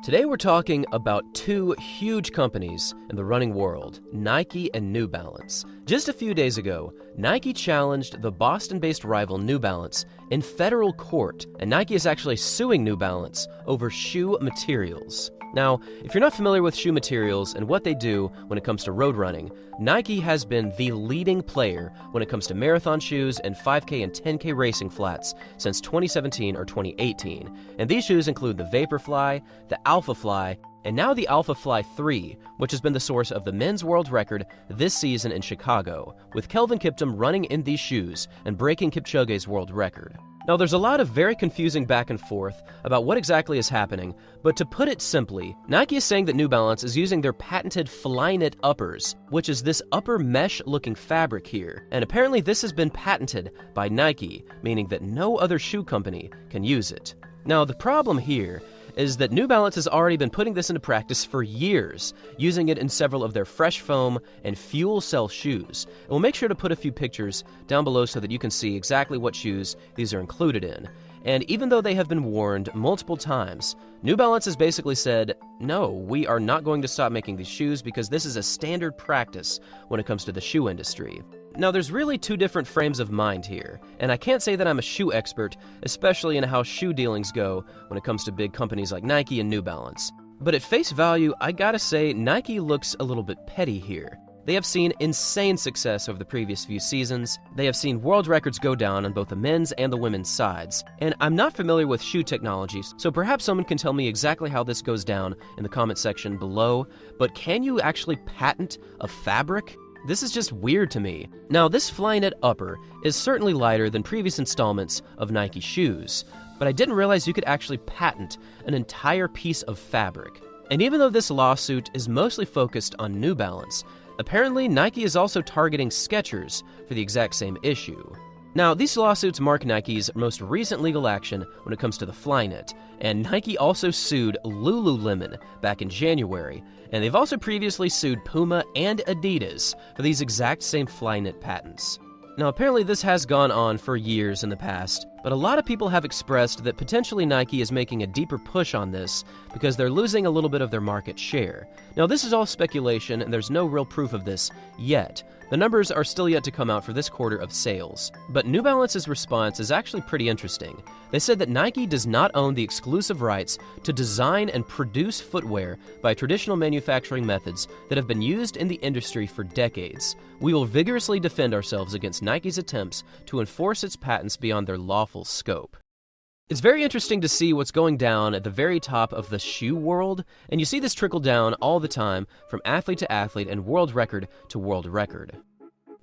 Today we're talking about two huge companies in the running world, Nike and New Balance. Just a few days ago, Nike challenged the Boston-based rival New Balance in federal court, and Nike is actually suing New Balance over shoe materials. Now, if you're not familiar with shoe materials and what they do when it comes to road running, Nike has been the leading player when it comes to marathon shoes and 5K and 10K racing flats since 2017 or 2018. And these shoes include the Vaporfly, the Alphafly, and now the Alphafly 3, which has been the source of the men's world record this season in Chicago, with Kelvin Kiptum running in these shoes and breaking Kipchoge's world record. Now, there's a lot of very confusing back and forth about what exactly is happening, but to put it simply, Nike is saying that New Balance is using their patented Flyknit uppers, which is this upper mesh-looking fabric here, and apparently this has been patented by Nike, meaning that no other shoe company can use it. Now, the problem here is that New Balance has already been putting this into practice for years, using it in several of their Fresh Foam and Fuel Cell shoes. And we'll make sure to put a few pictures down below so that you can see exactly what shoes these are included in. And even though they have been warned multiple times, New Balance has basically said, no, we are not going to stop making these shoes because this is a standard practice when it comes to the shoe industry. Now, there's really two different frames of mind here, and I can't say that I'm a shoe expert, especially in how shoe dealings go when it comes to big companies like Nike and New Balance. But at face value, I gotta say, Nike looks a little bit petty here. They have seen insane success over the previous few seasons. They have seen world records go down on both the men's and the women's sides. And I'm not familiar with shoe technologies, so perhaps someone can tell me exactly how this goes down in the comment section below. But can you actually patent a fabric? This is just weird to me. Now, this Flyknit upper is certainly lighter than previous installments of Nike shoes, but I didn't realize you could actually patent an entire piece of fabric. And even though this lawsuit is mostly focused on New Balance, apparently Nike is also targeting Skechers for the exact same issue. Now, these lawsuits mark Nike's most recent legal action when it comes to the Flyknit, and Nike also sued Lululemon back in January, and they've also previously sued Puma and Adidas for these exact same Flyknit patents. Now, apparently this has gone on for years in the past, but a lot of people have expressed that potentially Nike is making a deeper push on this because they're losing a little bit of their market share. Now, this is all speculation and there's no real proof of this yet. The numbers are still yet to come out for this quarter of sales. But New Balance's response is actually pretty interesting. They said that Nike does not own the exclusive rights to design and produce footwear by traditional manufacturing methods that have been used in the industry for decades. We will vigorously defend ourselves against Nike's attempts to enforce its patents beyond their lawful scope. It's very interesting to see what's going down at the very top of the shoe world, and you see this trickle down all the time from athlete to athlete and world record to world record.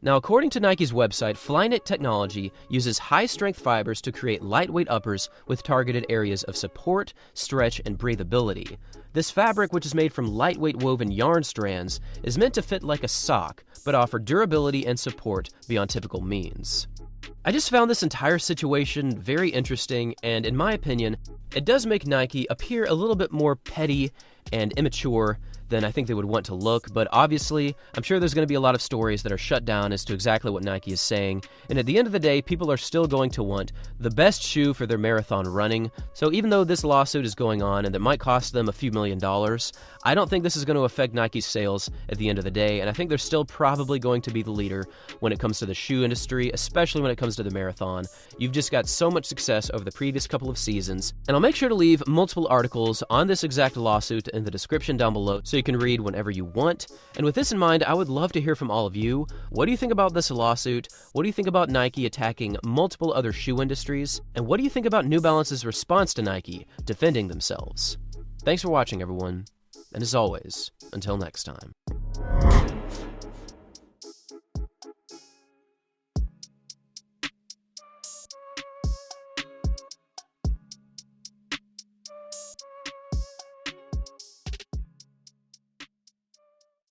Now, according to Nike's website, Flyknit technology uses high-strength fibers to create lightweight uppers with targeted areas of support, stretch, and breathability. This fabric, which is made from lightweight woven yarn strands, is meant to fit like a sock, but offer durability and support beyond typical means. I just found this entire situation very interesting, and in my opinion, it does make Nike appear a little bit more petty and immature than I think they would want to look, but obviously, I'm sure there's going to be a lot of stories that are shut down as to exactly what Nike is saying, and at the end of the day, people are still going to want the best shoe for their marathon running, so even though this lawsuit is going on and it might cost them a few $1 million, I don't think this is going to affect Nike's sales at the end of the day, and I think they're still probably going to be the leader when it comes to the shoe industry, especially when it comes to the marathon. You've just got so much success over the previous couple of seasons, and I'll make sure to leave multiple articles on this exact lawsuit in the description down below so you can read whenever you want. And with this in mind, I would love to hear from all of you. What do you think about this lawsuit? What do you think about Nike attacking multiple other shoe industries? And what do you think about New Balance's response to Nike defending themselves? Thanks for watching, everyone. And as always, until next time.